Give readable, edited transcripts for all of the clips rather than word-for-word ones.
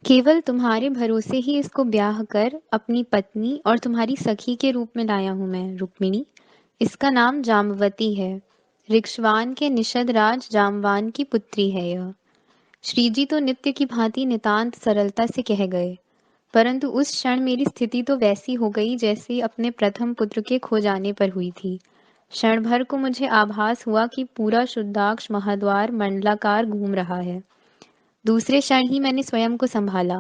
केवल तुम्हारे भरोसे ही इसको ब्याह कर अपनी पत्नी और तुम्हारी सखी के रूप में लाया हूं मैं, रुक्मिणी। इसका नाम जाम्बवती है। ऋक्ष्वान के निषद राज जामवान की पुत्री है यह। श्रीजी तो नित्य की भांति नितांत सरलता से कह गए, परंतु उस क्षण मेरी स्थिति तो वैसी हो गई जैसे अपने प्रथम पुत्र के खो जाने पर हुई थी। क्षण भर को मुझे आभास हुआ कि पूरा शुद्धाक्ष महाद्वार मंडलाकार घूम रहा है। दूसरे क्षण ही मैंने स्वयं को संभाला।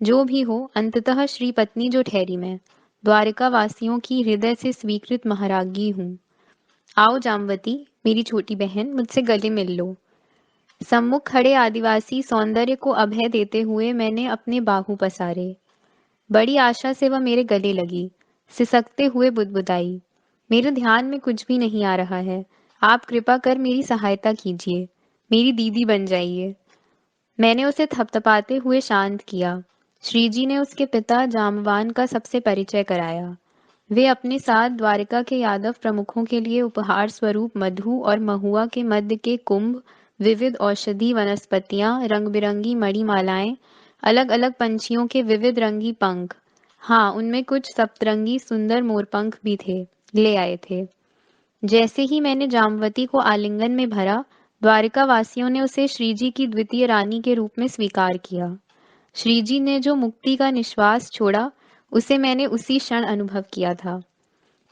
जो भी हो, अंततः श्री पत्नी जो ठहरी मैं, द्वारिका वासियों की हृदय से स्वीकृत महाराज्ञी हूँ। आओ जामवती, मेरी छोटी बहन, मुझसे गले मिल लो। सम्मुख खड़े आदिवासी सौंदर्य को अभय देते हुए मैंने अपने बाहु पसारे। बड़ी आशा से वह मेरे गले लगी, सिसकते हुए बुदबुदाई, मेरे ध्यान में कुछ भी नहीं आ रहा है। आप कृपा कर मेरी सहायता कीजिए, मेरी दीदी बन जाइए। मैंने उसे थपथपाते हुए शांत किया। श्रीजी ने उसके पिता जामवान का सबसे परिचय कराया। वे अपने साथ द्वारिका के यादव प्रमुखों के लिए उपहार स्वरूप मधु और महुआ के मध्य के कुंभ, विविध औषधि वनस्पतियां, रंग बिरंगी मणिमालाएं, अलग अलग पंछियों के विविध रंगी पंख, हाँ उनमें कुछ सप्तरंगी सुंदर मोरपंख भी थे, ले आए थे। जैसे ही मैंने जामवती को आलिंगन में भरा, द्वारिका वासियों ने उसे श्रीजी की द्वितीय रानी के रूप में स्वीकार किया। श्रीजी ने जो मुक्ति का निश्वास छोड़ा, उसे मैंने उसी क्षण अनुभव किया था।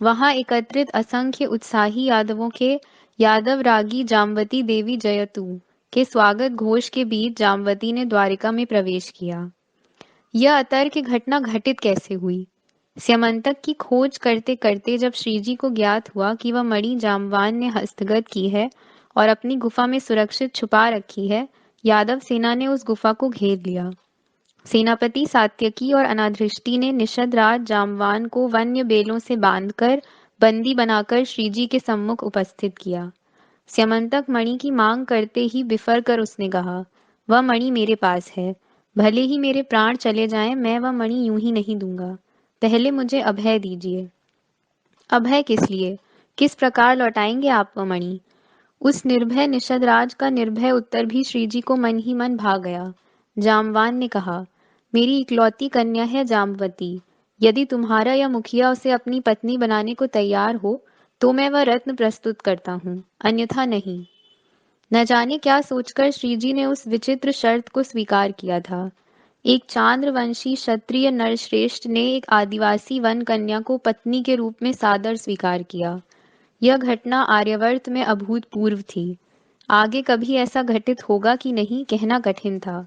वहां एकत्रित असंख्य उत्साही यादवों के यादव रागी जामवती देवी जयतु के स्वागत घोष के बीच जामवती ने द्वारिका में प्रवेश किया। यह अतर्क घटना घटित कैसे हुई? स्यमंतक की खोज करते करते जब श्रीजी को ज्ञात हुआ कि वह मणि जामवान ने हस्तगत की है और अपनी गुफा में सुरक्षित छुपा रखी है, यादव सेना ने उस गुफा को घेर लिया। सेनापति सात्यकी और अनाधृष्टि ने निषद राज जामवान को वन्य बेलों से बांधकर बंदी बनाकर श्रीजी के सम्मुख उपस्थित किया। स्यमंतक मणि की मांग करते ही बिफर कर उसने कहा, वह मणि मेरे पास है। भले ही मेरे प्राण चले जाएं, मैं वह मणि यूं ही नहीं दूंगा। पहले मुझे अभय दीजिए। अभय किस लिए? किस प्रकार लौटाएंगे आप वह मणि? उस निर्भय निषद राज का निर्भय उत्तर भी श्रीजी को मन ही मन भा गया। जामवान ने कहा, मेरी इकलौती कन्या है जाम्बवती। यदि तुम्हारा या मुखिया उसे अपनी पत्नी बनाने को तैयार हो, तो मैं वह रत्न प्रस्तुत करता हूँ, अन्यथा नहीं। न जाने क्या सोचकर श्रीजी ने उस विचित्र शर्त को स्वीकार किया था। एक चांद्रवंशी क्षत्रिय नरश्रेष्ठ ने एक आदिवासी वन कन्या को पत्नी के रूप में सादर स्वीकार किया। यह घटना आर्यावर्त में अभूतपूर्व थी। आगे कभी ऐसा घटित होगा कि नहीं, कहना कठिन था।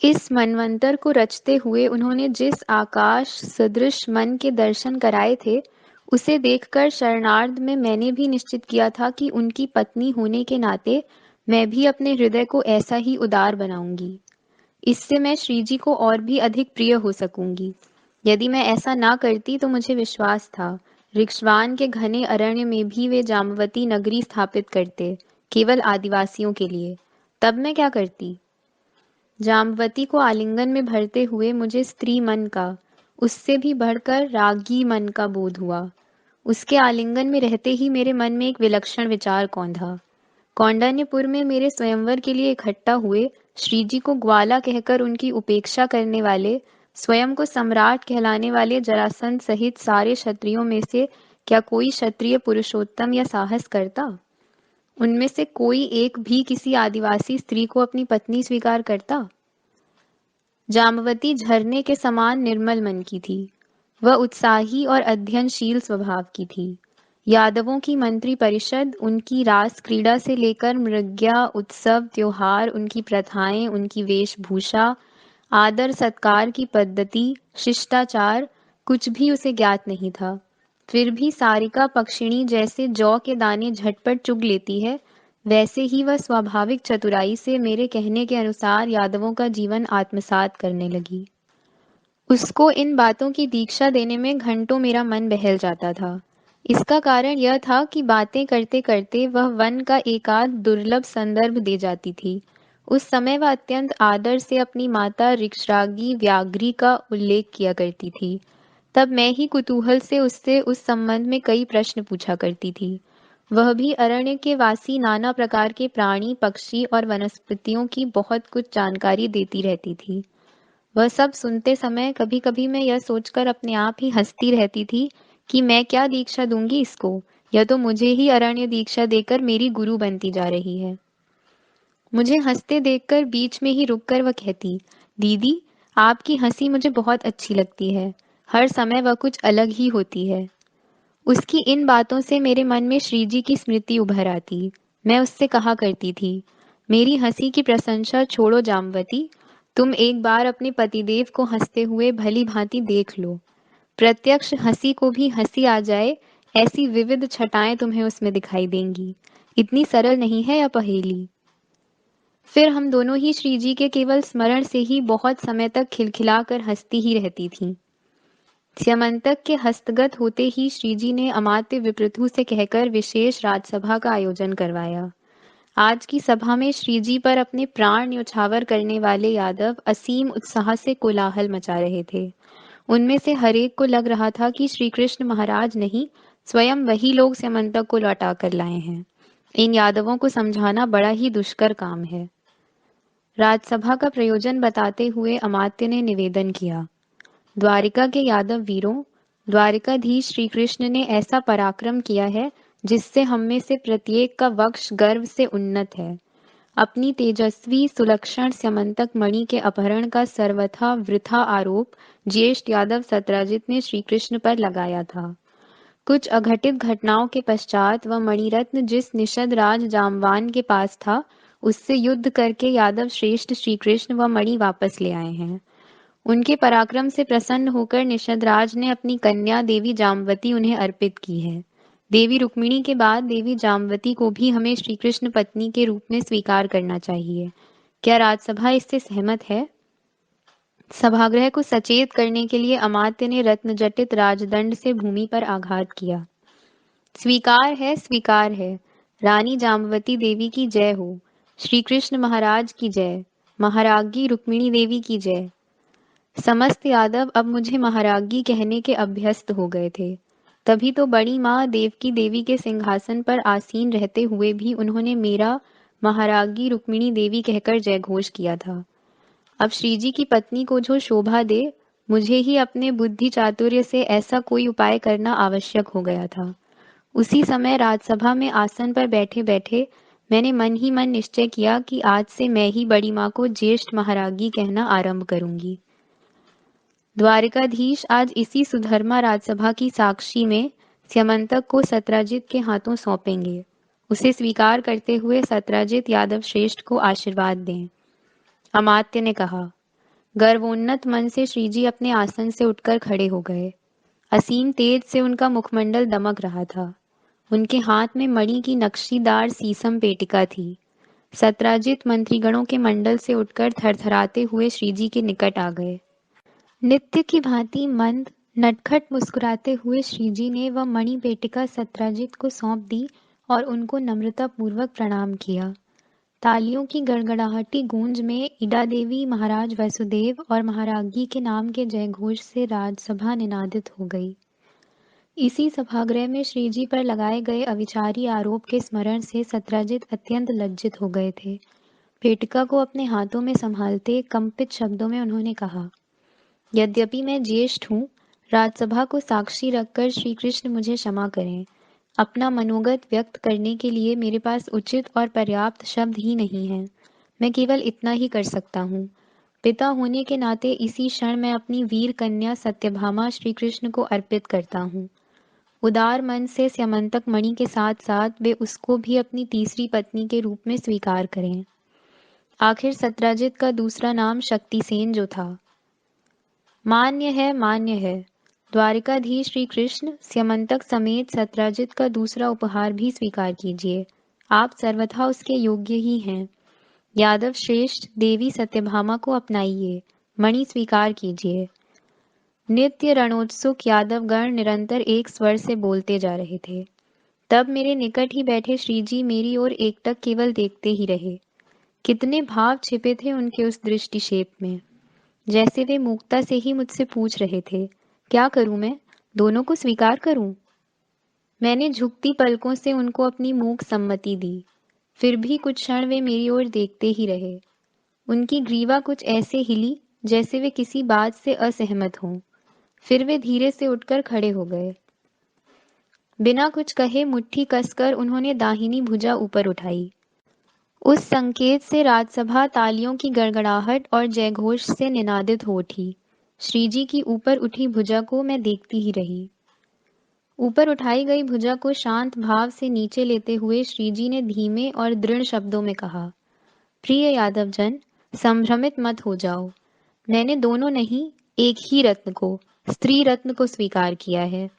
इस मनवंतर को रचते हुए उन्होंने जिस आकाश सदृश मन के दर्शन कराए थे, उसे देखकर शरणार्थ में मैंने भी निश्चित किया था कि उनकी पत्नी होने के नाते मैं भी अपने हृदय को ऐसा ही उदार बनाऊंगी। इससे मैं श्रीजी को और भी अधिक प्रिय हो सकूंगी। यदि मैं ऐसा ना करती तो मुझे विश्वास था, ऋक्ष्वान के घने अरण्य में भी वे जामवती नगरी स्थापित करते, केवल आदिवासियों के लिए। तब मैं क्या करती? जाम्बवती को आलिंगन में भरते हुए मुझे स्त्री मन का, उससे भी बढ़कर रागी मन का बोध हुआ। उसके आलिंगन में रहते ही मेरे मन में एक विलक्षण विचार कौंधा। कौंडन्यपुर में मेरे स्वयंवर के लिए इकट्ठा हुए श्रीजी को ग्वाला कहकर उनकी उपेक्षा करने वाले, स्वयं को सम्राट कहलाने वाले जरासंध सहित सारे क्षत्रियों में से क्या कोई क्षत्रिय पुरुषोत्तम या साहस करता? उनमें से कोई एक भी किसी आदिवासी स्त्री को अपनी पत्नी स्वीकार करता? जाम्बवती झरने के समान निर्मल मन की थी। वह उत्साही और अध्ययनशील स्वभाव की थी। यादवों की मंत्री परिषद, उनकी रास क्रीड़ा से लेकर मृग्या, उत्सव, त्योहार, उनकी प्रथाएं, उनकी वेशभूषा, आदर सत्कार की पद्धति, शिष्टाचार, कुछ भी उसे ज्ञात नहीं था। फिर भी सारिका पक्षिणी जैसे जौ के दाने झटपट चुग लेती है, वैसे ही वह स्वाभाविक चतुराई से मेरे कहने के अनुसार यादवों का जीवन आत्मसात करने लगी। उसको इन बातों की दीक्षा देने में घंटों मेरा मन बहल जाता था। इसका कारण यह था कि बातें करते करते वह वन का एकाध दुर्लभ संदर्भ दे जाती थी। उस समय वह अत्यंत आदर से अपनी माता ऋक्षरागी व्याघ्री का उल्लेख किया करती थी। तब मैं ही कुतूहल से उससे उस संबंध में कई प्रश्न पूछा करती थी। वह भी अरण्य के वासी नाना प्रकार के प्राणी, पक्षी और वनस्पतियों की बहुत कुछ जानकारी देती रहती थी। वह सब सुनते समय कभी-कभी मैं यह सोचकर अपने आप ही हँसती रहती थी कि मैं क्या दीक्षा दूँगी इसको? यह तो मुझे ही अरण्य दीक्षा देकर मेरी गुरु बनती जा रही है। मुझे हँसते देखकर बीच में ही रुककर वह कहती, दीदी, आपकी हँसी मुझे बहुत अच्छी लगती है। हर समय वह कुछ अलग ही होती है। उसकी इन बातों से मेरे मन में श्रीजी की स्मृति उभर आती। मैं उससे कहा करती थी, मेरी हंसी की प्रशंसा छोड़ो जामवती, तुम एक बार अपने पतिदेव को हंसते हुए भली भांति देख लो। प्रत्यक्ष हंसी को भी हंसी आ जाए, ऐसी विविध छटाएं तुम्हें उसमें दिखाई देंगी। इतनी सरल नहीं है यह पहेली। फिर हम दोनों ही श्रीजी के केवल स्मरण से ही बहुत समय तक खिलखिलाकर हंसती ही रहती थीं। स्यमंतक के हस्तगत होते ही श्रीजी ने अमात्य विपृथु से कहकर विशेष राजसभा का आयोजन करवाया। आज की सभा में श्रीजी पर अपने प्राण न्यौछावर करने वाले यादव असीम उत्साह से कोलाहल मचा रहे थे। उनमें से हरेक को लग रहा था कि श्री कृष्ण महाराज नहीं, स्वयं वही लोग स्यमंतक को लौटा कर लाए हैं। इन यादवों को समझाना बड़ा ही दुष्कर काम है। राजसभा का प्रयोजन बताते हुए अमात्य ने निवेदन किया, द्वारिका के यादव वीरों, द्वारिकाधीश श्री कृष्ण ने ऐसा पराक्रम किया है जिससे हम में से प्रत्येक का वक्ष गर्व से उन्नत है। अपनी तेजस्वी सुलक्षण स्यमंतक मणि के अपहरण का सर्वथा वृथा आरोप ज्येष्ठ यादव सत्राजित ने श्री कृष्ण पर लगाया था। कुछ अघटित घटनाओं के पश्चात वह मणिरत्न जिस निषद राज जामवान के पास था, उससे युद्ध करके यादव श्रेष्ठ श्री कृष्ण वह मणि वापस ले आए हैं। उनके पराक्रम से प्रसन्न होकर निषदराज ने अपनी कन्या देवी जामवती उन्हें अर्पित की है। देवी रुक्मिणी के बाद देवी जामवती को भी हमें श्री कृष्ण पत्नी के रूप में स्वीकार करना चाहिए। क्या राजसभा इससे सहमत है? सभागृह को सचेत करने के लिए अमात्य ने रत्नजटित राजदंड से भूमि पर आघात किया। स्वीकार है, स्वीकार है। रानी जामवती देवी की जय हो। श्री कृष्ण महाराज की जय। महाराज्ञी रुक्मिणी देवी की जय। समस्त यादव अब मुझे महाराज्ञी कहने के अभ्यस्त हो गए थे। तभी तो बड़ी माँ देवकी देवी के सिंहासन पर आसीन रहते हुए भी उन्होंने मेरा महाराज्ञी रुक्मिणी देवी कहकर जयघोष किया था। अब श्रीजी की पत्नी को जो शोभा दे, मुझे ही अपने बुद्धि चातुर्य से ऐसा कोई उपाय करना आवश्यक हो गया था। उसी समय राजसभा में आसन पर बैठे बैठे मैंने मन ही मन निश्चय किया कि आज से मैं ही बड़ी माँ को ज्येष्ठ महाराज्ञी कहना आरंभ करूंगी। द्वारिकाधीश आज इसी सुधर्मा राजसभा की साक्षी में स्यमंतक को सत्राजित के हाथों सौंपेंगे। उसे स्वीकार करते हुए सत्राजित यादव श्रेष्ठ को आशीर्वाद दें। अमात्य ने कहा। गर्वोन्नत मन से श्रीजी अपने आसन से उठकर खड़े हो गए। असीम तेज से उनका मुखमंडल दमक रहा था। उनके हाथ में मणि की नक्शीदार सीसम पेटिका थी। सत्राजित मंत्रीगणों के मंडल से उठकर थरथराते हुए श्रीजी के निकट आ गए। नित्य की भांति मंद नटखट मुस्कुराते हुए श्रीजी ने वह मणि पेटिका सत्राजित को सौंप दी और उनको नम्रता पूर्वक प्रणाम किया। तालियों की गड़गड़ाहटी गूंज में ईडा देवी, महाराज वसुदेव और महाराज्ञी के नाम के जयघोष से राजसभा निनादित हो गई। इसी सभागृह में श्रीजी पर लगाए गए अविचारी आरोप के स्मरण से सत्राजित अत्यंत लज्जित हो गए थे। पेटिका को अपने हाथों में संभालते कंपित शब्दों में उन्होंने कहा, यद्यपि मैं ज्येष्ठ हूँ, राजसभा को साक्षी रखकर श्री कृष्ण मुझे क्षमा करें। अपना मनोगत व्यक्त करने के लिए मेरे पास उचित और पर्याप्त शब्द ही नहीं हैं। मैं केवल इतना ही कर सकता हूँ। पिता होने के नाते इसी क्षण मैं अपनी वीर कन्या सत्यभामा श्री कृष्ण को अर्पित करता हूँ। उदार मन से स्यमंतक मणि के साथ साथ वे उसको भी अपनी तीसरी पत्नी के रूप में स्वीकार करें। आखिर सत्राजित का दूसरा नाम शक्तिसेन जो था। मान्य है, मान्य है। द्वारिकाधीश श्री कृष्ण, स्यमंतक समेत सत्राजित का दूसरा उपहार भी स्वीकार कीजिए। आप सर्वथा उसके योग्य ही हैं। यादव श्रेष्ठ देवी सत्यभामा को अपनाइए, मणि स्वीकार कीजिए। नित्य रणोत्सुक यादव गण निरंतर एक स्वर से बोलते जा रहे थे। तब मेरे निकट ही बैठे श्रीजी मेरी ओर एकटक केवल देखते ही रहे। कितने भाव छिपे थे उनके उस दृष्टिक्षेप में, जैसे वे मूकता से ही मुझसे पूछ रहे थे, क्या करूं मैं, दोनों को स्वीकार करूं? मैंने झुकती पलकों से उनको अपनी मूक सम्मति दी। फिर भी कुछ क्षण वे मेरी ओर देखते ही रहे। उनकी ग्रीवा कुछ ऐसे हिली जैसे वे किसी बात से असहमत हों। फिर वे धीरे से उठकर खड़े हो गए। बिना कुछ कहे मुट्ठी कसकर उन्होंने दाहिनी भुजा ऊपर उठाई। उस संकेत से राजसभा तालियों की गड़गड़ाहट और जयघोष से निनादित हो उठी। श्रीजी की ऊपर उठी भुजा को मैं देखती ही रही। ऊपर उठाई गई भुजा को शांत भाव से नीचे लेते हुए श्रीजी ने धीमे और दृढ़ शब्दों में कहा, प्रिय यादवजन, संभ्रमित मत हो जाओ। मैंने दोनों नहीं, एक ही रत्न को, स्त्री रत्न को स्वीकार किया है।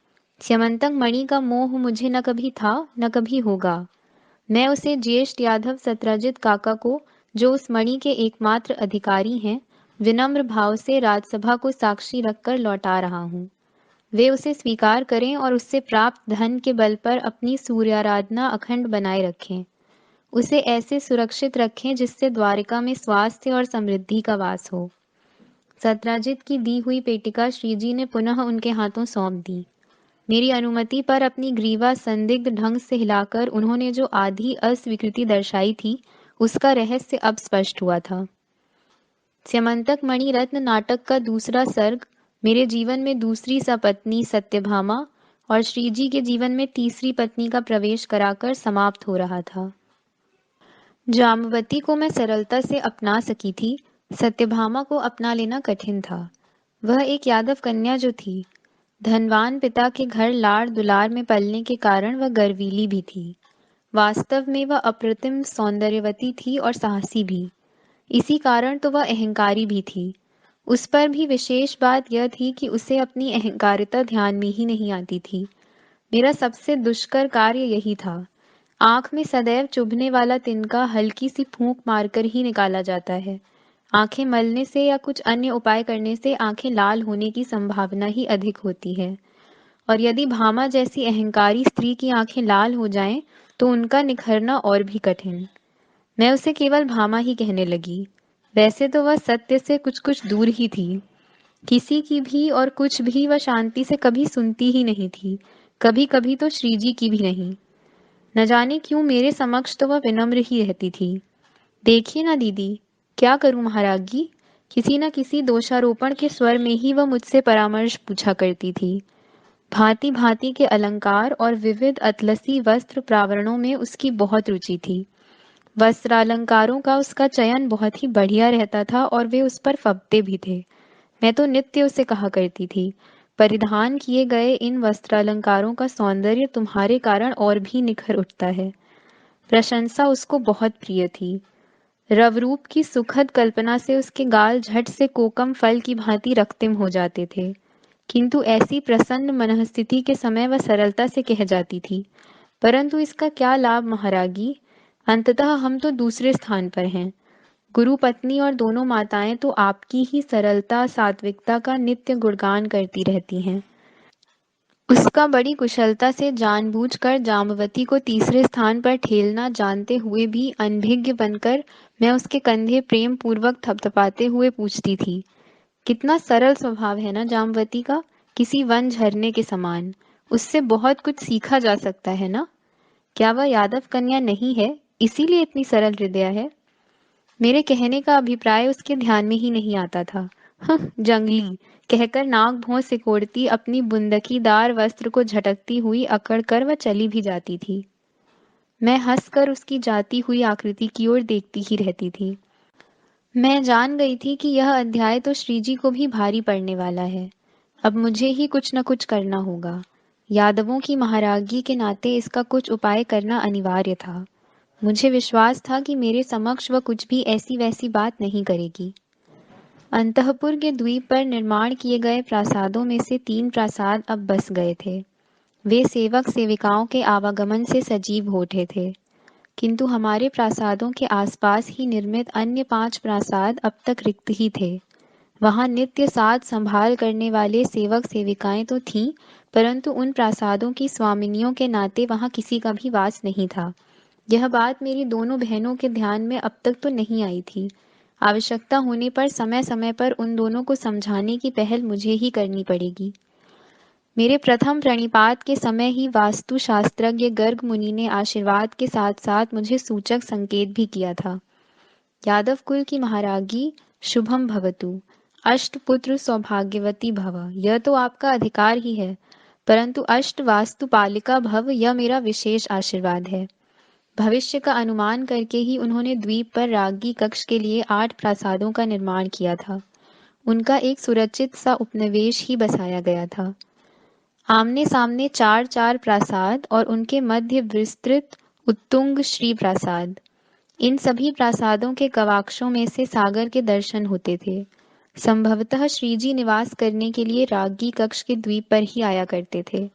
स्यमंतक मणि का मोह मुझे न कभी था न कभी होगा। मैं उसे ज्येष्ठ यादव सत्राजित काका को, जो उस मणि के एकमात्र अधिकारी हैं, विनम्र भाव से राजसभा को साक्षी रखकर लौटा रहा हूँ। वे उसे स्वीकार करें और उससे प्राप्त धन के बल पर अपनी सूर्याराधना अखंड बनाए रखें। उसे ऐसे सुरक्षित रखें जिससे द्वारिका में स्वास्थ्य और समृद्धि का वास हो। सत्राजित की दी हुई पेटिका श्रीजी ने पुनः उनके हाथों सौंप दी। मेरी अनुमति पर अपनी ग्रीवा संदिग्ध ढंग से हिलाकर उन्होंने जो आधी अस्वीकृति दर्शाई थी, उसका रहस्य अब स्पष्ट हुआ था। स्यमंतक मणि रत्न नाटक का दूसरा सर्ग मेरे जीवन में दूसरी सपत्नी सत्यभामा और श्रीजी के जीवन में तीसरी पत्नी का प्रवेश कराकर समाप्त हो रहा था। जामवती को मैं सरलता से अपना सकी थी, सत्यभामा को अपना लेना कठिन था। वह एक यादव कन्या जो थी, धनवान पिता के घर लाड़ दुलार में पलने के कारण वह गर्वीली भी थी। वास्तव में वह अप्रतिम सौंदर्यवती थी और साहसी भी। इसी कारण तो वह अहंकारी भी थी। उस पर भी विशेष बात यह थी कि उसे अपनी अहंकारिता ध्यान में ही नहीं आती थी। मेरा सबसे दुष्कर कार्य यही था। आंख में सदैव चुभने वाला तिनका हल्की सी फूंक मारकर ही निकाला जाता है। आंखें मलने से या कुछ अन्य उपाय करने से आंखें लाल होने की संभावना ही अधिक होती है, और यदि भामा जैसी अहंकारी स्त्री की आंखें लाल हो जाएं, तो उनका निखरना और भी कठिन। मैं उसे केवल भामा ही कहने लगी। वैसे तो वह सत्य से कुछ कुछ दूर ही थी। किसी की भी और कुछ भी वह शांति से कभी सुनती ही नहीं थी, कभी कभी तो श्रीजी की भी नहीं। न जाने क्यों मेरे समक्ष तो वह विनम्र ही रहती थी। देखिए ना दीदी, क्या करूं महाराज्ञी, किसी न किसी दोषारोपण के स्वर में ही वह मुझसे परामर्श पूछा करती थी। भांति भांति के अलंकार और विविध अतलसी वस्त्र प्रावरणों में उसकी बहुत रुचि थी। वस्त्रालंकारों का उसका चयन बहुत ही बढ़िया रहता था और वे उस पर फबते भी थे। मैं तो नित्य उसे कहा करती थी, परिधान किए गए इन वस्त्रालंकारों का सौंदर्य तुम्हारे कारण और भी निखर उठता है। प्रशंसा उसको बहुत प्रिय थी। रवरूप की सुखद कल्पना से उसके गाल झट से कोकम फल की भांति रक्तिम हो जाते थे, किंतु ऐसी प्रसन्न मनःस्थिति के समय वह सरलता से कह जाती थी, परंतु इसका क्या लाभ महारागी, अंततः हम तो दूसरे स्थान पर हैं। गुरु पत्नी और दोनों माताएं तो आपकी ही सरलता सात्विकता का नित्य गुणगान करती रहती हैं। उसका बड़ी कुशलता से जानबूझकर जामवती को तीसरे स्थान पर ठेलना जानते हुए भी अनभिज्ञ बनकर मैं उसके कंधे प्रेम पूर्वक थपथपाते हुए पूछती थी, कितना सरल स्वभाव है ना जामवती का, किसी वन झरने के समान। उससे बहुत कुछ सीखा जा सकता है ना। क्या वह यादव कन्या नहीं है, इसीलिए इतनी सरल हृदय है। मेरे कहने का अभिप्राय उसके ध्यान में ही नहीं आता था। जंगली कहकर नाक भौं सिकोड़ती अपनी बुंदकीदार वस्त्र को झटकती हुई अकड़कर वह चली भी जाती थी। मैं हंसकर उसकी जाती हुई आकृति की ओर देखती ही रहती थी। मैं जान गई थी कि यह अध्याय तो श्रीजी को भी भारी पड़ने वाला है। अब मुझे ही कुछ न कुछ करना होगा। यादवों की महाराज्ञी के नाते इसका कुछ उपाय करना अनिवार्य था। मुझे विश्वास था कि मेरे समक्ष वह कुछ भी ऐसी वैसी बात नहीं करेगी। अंतःपुर के द्वीप पर निर्माण किए गए प्रासादों में से 3 प्रासाद अब बस गए थे। वे सेवक सेविकाओं के आवागमन से सजीव हो उठे थे, किंतु हमारे प्रासादों के आसपास ही निर्मित अन्य 5 प्रासाद अब तक रिक्त ही थे। वहां नित्य साज संभाल करने वाले सेवक सेविकाएं तो थीं, परंतु उन प्रासादों की स्वामिनियों के नाते वहां किसी का भी वास नहीं था। यह बात मेरी दोनों बहनों के ध्यान में अब तक तो नहीं आई थी। आवश्यकता होने पर समय समय पर उन दोनों को समझाने की पहल मुझे ही करनी पड़ेगी। मेरे प्रथम प्रणिपात के समय ही वास्तु शास्त्रज्ञ गर्ग मुनि ने आशीर्वाद के साथ साथ मुझे सूचक संकेत भी किया था। यादव कुल की महारागी शुभम भवतु, अष्टपुत्र सौभाग्यवती भव, यह तो आपका अधिकार ही है, परंतु अष्ट वास्तुपालिका भव, यह मेरा विशेष आशीर्वाद है। भविष्य का अनुमान करके ही उन्होंने द्वीप पर राज्ञी कक्ष के लिए 8 प्रासादों का निर्माण किया था। उनका एक सुरक्षित सा उपनिवेश ही बसाया गया था। आमने सामने 4-4 प्रासाद और उनके मध्य विस्तृत उत्तुंग श्री प्रासाद। इन सभी प्रासादों के गवाक्षों में से सागर के दर्शन होते थे। संभवतः श्रीजी निवास करने के लिए राज्ञी कक्ष के द्वीप पर ही आया करते थे।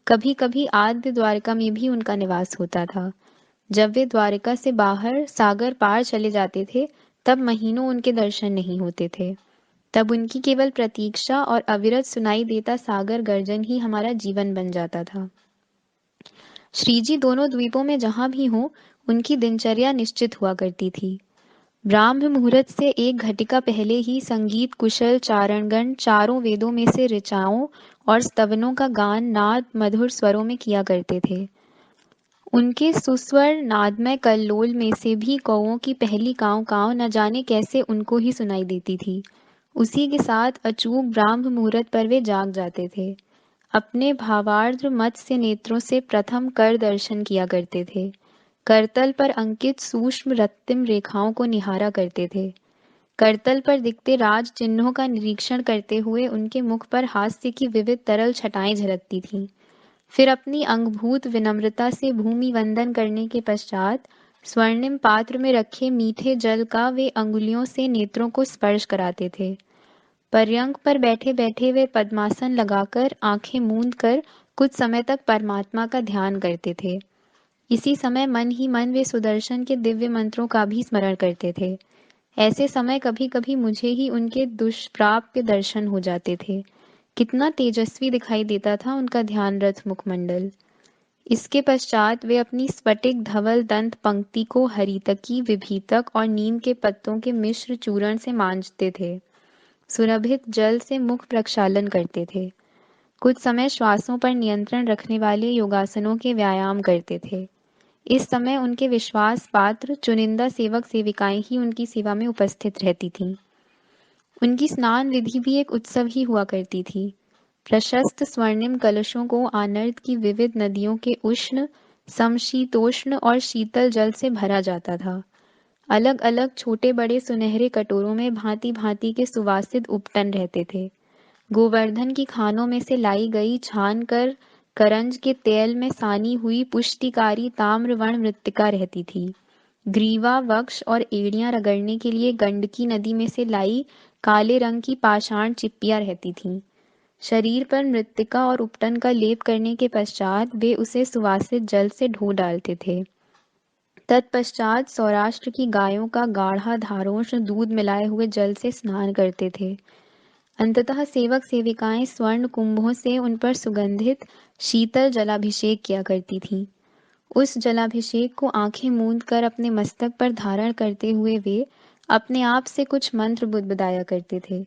कभी कभी आद्य द्वारका में भी उनका निवास होता था। जब वे द्वारका से बाहर सागर पार चले जाते थे, तब महीनों उनके दर्शन नहीं होते थे। तब उनकी केवल प्रतीक्षा और अविरत सुनाई देता सागर गर्जन ही हमारा जीवन बन जाता था। श्रीजी दोनों द्वीपों में जहां भी हों, उनकी दिनचर्या निश्चित हुआ करती थी। ब्राह्म मुहूर्त से 1 घटिका पहले ही संगीत कुशल चारणगण चारों वेदों में से ऋचाओं और स्तवनों का गान नाद मधुर स्वरों में किया करते थे। उनके सुस्वर नादमय कल्लोल में से भी कौओं की पहली काँव काँव न जाने कैसे उनको ही सुनाई देती थी। उसी के साथ अचूक ब्राह्म मुहूर्त पर वे जाग जाते थे। अपने भावार्द्र मत्स्य नेत्रों से प्रथम कर दर्शन किया करते थे। करतल पर अंकित सूक्ष्म रत्तिम रेखाओं को निहारा करते थे। करतल पर दिखते राज चिन्हों का निरीक्षण करते हुए उनके मुख पर हास्य की विविध तरल छटाएं झलकती थीं। फिर अपनी अंगभूत विनम्रता से भूमि वंदन करने के पश्चात स्वर्णिम पात्र में रखे मीठे जल का वे अंगुलियों से नेत्रों को स्पर्श कराते थे। पर्यंक पर बैठे बैठे वे पद्मासन लगाकर आंखें मूंद कर कुछ समय तक परमात्मा का ध्यान करते थे। इसी समय मन ही मन वे सुदर्शन के दिव्य मंत्रों का भी स्मरण करते थे। ऐसे समय कभी कभी मुझे ही उनके दुष्प्राप्य दर्शन हो जाते थे। कितना तेजस्वी दिखाई देता था उनका ध्यानरत मुखमंडल। इसके पश्चात वे अपनी स्फटिक धवल दंत पंक्ति को हरितकी विभीतक और नीम के पत्तों के मिश्र चूर्ण से मांजते थे। सुरभित जल से मुख प्रक्षालन करते थे। कुछ समय श्वासों पर नियंत्रण रखने वाले योगासनों के व्यायाम करते थे। इस समय उनके विश्वास पात्र चुनिंदा सेवक सेविकाएं ही उनकी सेवा में उपस्थित रहती थीं। उनकी स्नान विधि भी एक उत्सव ही हुआ करती थी। प्रशस्त स्वर्णिम कलशों को आनर्द की विविध नदियों के उष्ण समशीतोष्ण और शीतल जल से भरा जाता था। अलग अलग छोटे बड़े सुनहरे कटोरों में भांति भांति के सुवासित उपटन रहते थे। गोवर्धन की खानों में से लाई गई छान कर करंज के तेल में सानी हुई पुष्टिकारी ताम्रवर्ण मृत्तिका रहती थी। ग्रीवा वक्ष और एड़ियां रगड़ने के लिए गंडकी नदी में से लाई काले रंग की पाषाण चिप्पियां रहती थीं। शरीर पर मृत्तिका और उपटन का लेप करने के पश्चात वे उसे सुवासित जल से धो डालते थे। तत्पश्चात सौराष्ट्र की गायों का गाढ़ा धारोष्ण दूध मिलाए हुए जल से स्नान करते थे। अंततः सेवक सेविकाएं स्वर्ण कुंभों से उन पर सुगंधित शीतल जलाभिषेक किया करती थीं। उस जलाभिषेक को आंखें मूंद कर अपने मस्तक पर धारण करते हुए वे अपने आप से कुछ मंत्र बुदबुदाया करते थे।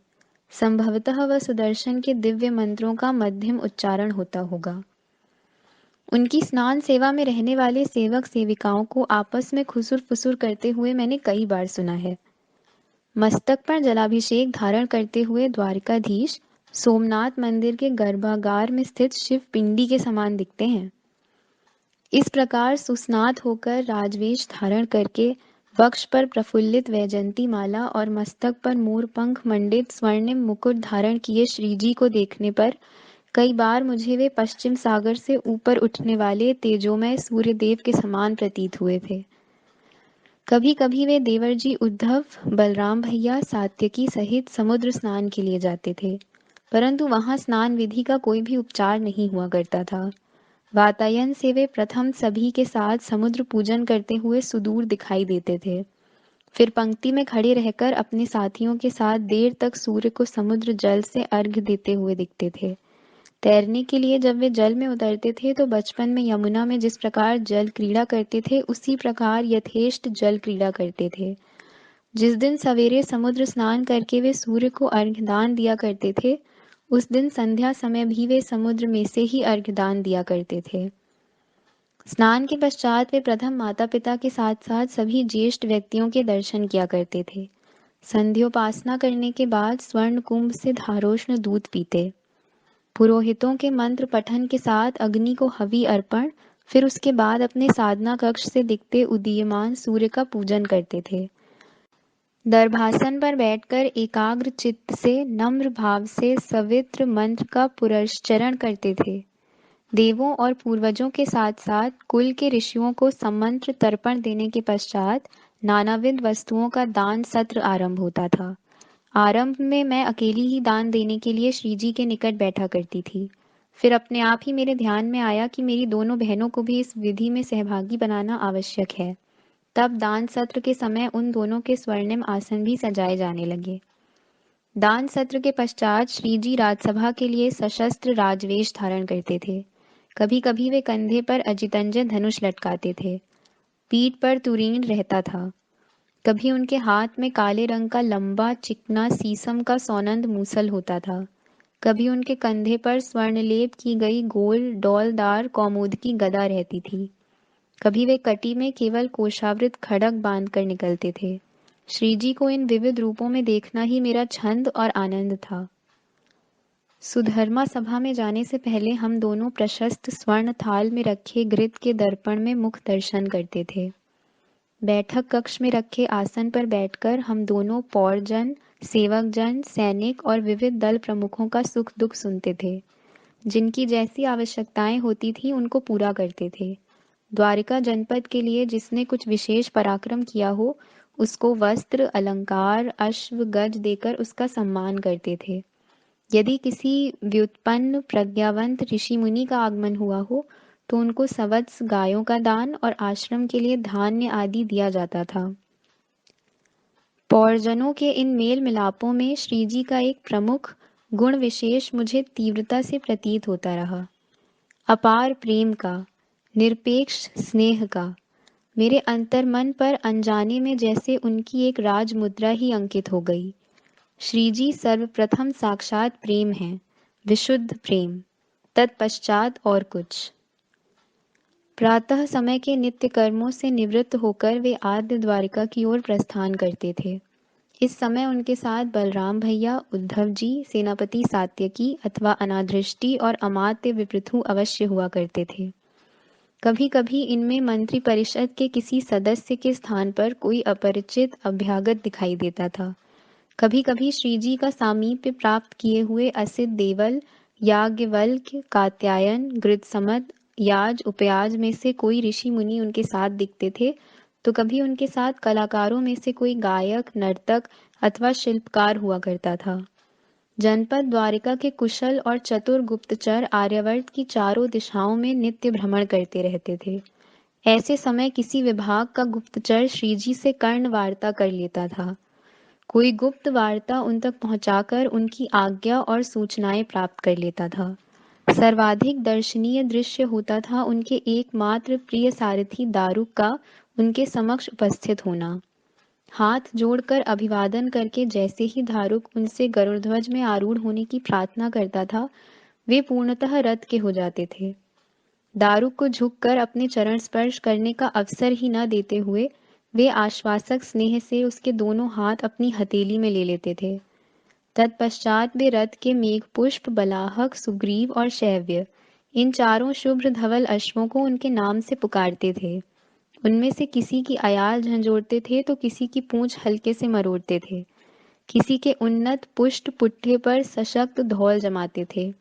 संभवतः वह सुदर्शन के दिव्य मंत्रों का मध्यम उच्चारण होता होगा। उनकी स्नान सेवा में रहने वाले सेवक सेविकाओं को आपस में खुसुर फुसुर करते हुए मैंने कई बार सुना है। मस्तक पर जलाभिषेक धारण करते हुए द्वारकाधीश सोमनाथ मंदिर के गर्भागार में स्थित शिव पिंडी के समान दिखते हैं। इस प्रकार सुस्नात होकर राजवेश धारण करके वक्ष पर प्रफुल्लित वैजंती माला और मस्तक पर मोरपंख मंडित स्वर्णिम मुकुट धारण किए श्रीजी को देखने पर कई बार मुझे वे पश्चिम सागर से ऊपर उठने वाले तेजोमय सूर्यदेव के समान प्रतीत हुए थे। कभी कभी वे देवर जी उद्धव बलराम भैया सात्यकी सहित समुद्र स्नान के लिए जाते थे, परंतु वहां स्नान विधि का कोई भी उपचार नहीं हुआ करता था। वातायन से वे प्रथम सभी के साथ समुद्र पूजन करते हुए सुदूर दिखाई देते थे। फिर पंक्ति में खड़े रहकर अपने साथियों के साथ देर तक सूर्य को समुद्र जल से अर्घ्य देते हुए दिखते थे। तैरने के लिए जब वे जल में उतरते थे तो बचपन में यमुना में जिस प्रकार जल क्रीड़ा करते थे उसी प्रकार यथेष्ट जल क्रीड़ा करते थे। जिस दिन सवेरे समुद्र स्नान करके वे सूर्य को अर्घ्यदान दिया करते थे, उस दिन संध्या समय भी वे समुद्र में से ही अर्घ्यदान दिया करते थे। स्नान के पश्चात वे प्रथम माता पिता के साथ साथ सभी ज्येष्ठ व्यक्तियों के दर्शन किया करते थे। संध्योपासना करने के बाद स्वर्ण कुंभ से धारोष्ण दूध पीते। पुरोहितों के मंत्र पठन के साथ अग्नि को हवि अर्पण, फिर उसके बाद अपने साधना कक्ष से दिखते उदीयमान सूर्य का पूजन करते थे। दर्भासन पर बैठकर एकाग्र चित्त से नम्र भाव से सवित्र मंत्र का पुरस्चरण करते थे। देवों और पूर्वजों के साथ साथ कुल के ऋषियों को सम्मंत्र तर्पण देने के पश्चात नानाविध वस्तुओं का दान सत्र आरंभ होता था। आरंभ में मैं अकेली ही दान देने के लिए श्रीजी के निकट बैठा करती थी। फिर अपने आप ही मेरे ध्यान में आया कि मेरी दोनों बहनों को भी इस विधि में सहभागी बनाना आवश्यक है। तब दान सत्र के समय उन दोनों के स्वर्णिम आसन भी सजाए जाने लगे। दान सत्र के पश्चात श्रीजी राजसभा के लिए सशस्त्र राजवेश धारण करते थे। कभी कभी वे कंधे पर अजितंजन धनुष लटकाते थे। पीठ पर तुरीन रहता था। कभी उनके हाथ में काले रंग का लंबा चिकना सीसम का सौनंद मूसल होता था। कभी उनके कंधे पर स्वर्णलेप की गई गोल डौलदार कौमुद की गदा रहती थी। कभी वे कटी में केवल कोशावृत खड़ग बांधकर निकलते थे। श्रीजी को इन विविध रूपों में देखना ही मेरा छंद और आनंद था। सुधर्मा सभा में जाने से पहले हम दोनों प्रशस्त स्वर्ण थाल में रखे घृत के दर्पण में मुख दर्शन करते थे। बैठक कक्ष में रखे आसन पर बैठकर हम दोनों पौरजन, सेवकजन, सैनिक और विविध दल प्रमुखों का सुख दुख सुनते थे। जिनकी जैसी आवश्यकताएं होती थी उनको पूरा करते थे। द्वारिका जनपद के लिए जिसने कुछ विशेष पराक्रम किया हो, उसको वस्त्र, अलंकार, अश्व, गज देकर उसका सम्मान करते थे। यदि किसी व्युत्पन्न प्रज्ञावंत ऋषि मुनि का आगमन हुआ हो, तो उनको सवत्स गायों का दान और आश्रम के लिए धान्य आदि दिया जाता था। पौरजनों के इन मेल मिलापों में श्रीजी का एक प्रमुख गुण विशेष मुझे तीव्रता से प्रतीत होता रहा। अपार प्रेम का, निरपेक्ष स्नेह का। मेरे अंतर्मन पर अनजाने में जैसे उनकी एक राज मुद्रा ही अंकित हो गई। श्रीजी सर्वप्रथम साक्षात प्रेम है, विशुद्ध प्रेम, तत्पश्चात और कुछ। प्रातः समय के नित्य कर्मों से निवृत्त होकर वे आद्य द्वारिका की ओर प्रस्थान करते थे। इस समय उनके साथ बलराम भैया, उद्धव जी, सेनापति सात्यकी अथवा अनादृष्टि और अमात्य विपृथु अवश्य हुआ करते थे। कभी कभी इनमें मंत्री परिषद के किसी सदस्य के स्थान पर कोई अपरिचित अभ्यागत दिखाई देता था। कभी कभी श्रीजी का सामीप्य प्राप्त किए हुए असित देवल, याज्ञवल्क्य, कात्यायन, गृत्समत, याज उपयाज में से कोई ऋषि मुनि उनके साथ दिखते थे, तो कभी उनके साथ कलाकारों में से कोई गायक, नर्तक अथवा शिल्पकार हुआ करता था। जनपद द्वारिका के कुशल और चतुर गुप्तचर आर्यावर्त की चारों दिशाओं में नित्य भ्रमण करते रहते थे। ऐसे समय किसी विभाग का गुप्तचर श्रीजी से कर्ण वार्ता कर लेता था। कोई गुप्त वार्ता उन तक पहुंचाकर उनकी आज्ञा और सूचनाएं प्राप्त कर लेता था। सर्वाधिक दर्शनीय दृश्य होता था उनके एकमात्र प्रिय सारथी दारुक का उनके समक्ष उपस्थित होना। हाथ जोड़कर अभिवादन करके जैसे ही दारुक उनसे गरुड़ध्वज में आरूढ़ होने की प्रार्थना करता था, वे पूर्णतः रथ के हो जाते थे। दारुक को झुककर अपने चरण स्पर्श करने का अवसर ही न देते हुए वे आश्वासक स्नेह से उसके दोनों हाथ अपनी हथेली में ले लेते थे। तत्पश्चात वे रथ के मेघपुष्प, बलाहक, सुग्रीव और शैव्य, इन चारों शुभ्र धवल अश्वों को उनके नाम से पुकारते थे। उनमें से किसी की अयाल झंझोड़ते थे तो किसी की पूंछ हल्के से मरोड़ते थे। किसी के उन्नत पुष्ट पुट्ठे पर सशक्त धौल जमाते थे।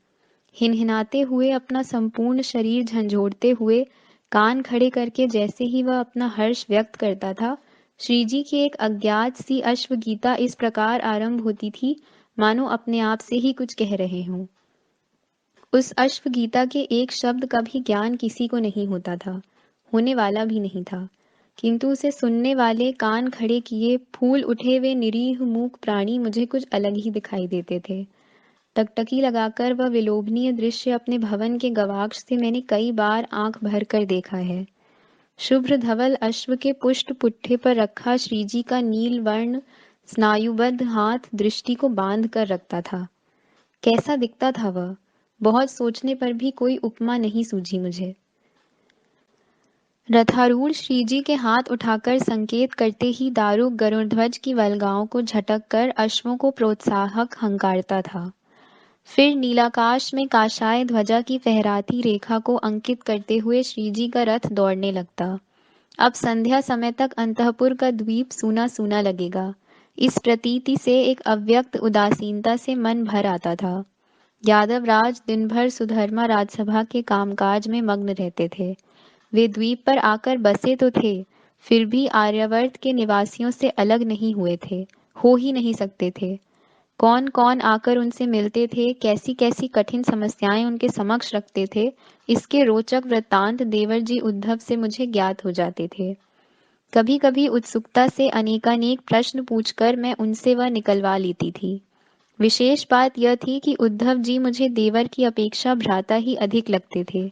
हिनहिनाते हुए अपना संपूर्ण शरीर झंझोड़ते हुए कान खड़े करके जैसे ही वह अपना हर्ष व्यक्त करता था, श्रीजी की एक अज्ञात सी अश्वगीता इस प्रकार आरंभ होती थी मानो अपने आप से ही कुछ कह रहे हों। उस अश्वगीता के एक शब्द का भी ज्ञान किसी को नहीं होता था, होने वाला भी नहीं था, किंतु उसे सुनने वाले कान खड़े किए फूल उठे वे निरीह मूक प्राणी मुझे कुछ अलग ही दिखाई देते थे। टकटकी लगाकर वह विलोभनीय दृश्य अपने भवन के गवाक्ष से मैंने कई बार आंख भर कर देखा है। शुभ्र धवल अश्व के पुष्ट पुट्ठे पर रखा श्रीजी का नील वर्ण स्नायुबद्ध हाथ दृष्टि को बांध कर रखता था। कैसा दिखता था वह, बहुत सोचने पर भी कोई उपमा नहीं सूझी मुझे। रथारूढ़ श्रीजी के हाथ उठाकर संकेत करते ही दारुक गरुड़ध्वज की वलगाओं को झटक कर अश्वों को प्रोत्साहक हंकारता था। फिर नीलाकाश में काशाय ध्वजा की फहराती रेखा को अंकित करते हुए श्रीजी का रथ दौड़ने लगता। अब संध्या समय तक अंतःपुर का द्वीप सूना सूना लगेगा। इस प्रतीति से एक अव्यक्त उदासीनता से मन भर आता था। यादव राज दिन भर सुधर्मा राजसभा के कामकाज में मग्न रहते थे। वे द्वीप पर आकर बसे तो थे, फिर भी आर्यावर्त के निवासियों से अलग नहीं हुए थे, हो ही नहीं सकते थे। कौन कौन आकर उनसे मिलते थे, कैसी कैसी कठिन समस्याएं उनके समक्ष रखते थे, इसके रोचक वृत्तांत देवर जी उद्धव से मुझे ज्ञात हो जाते थे। कभी कभी उत्सुकता से अनेकानेक प्रश्न पूछकर मैं उनसे वह निकलवा लेती थी। विशेष बात यह थी कि उद्धव जी मुझे देवर की अपेक्षा भ्राता ही अधिक लगते थे।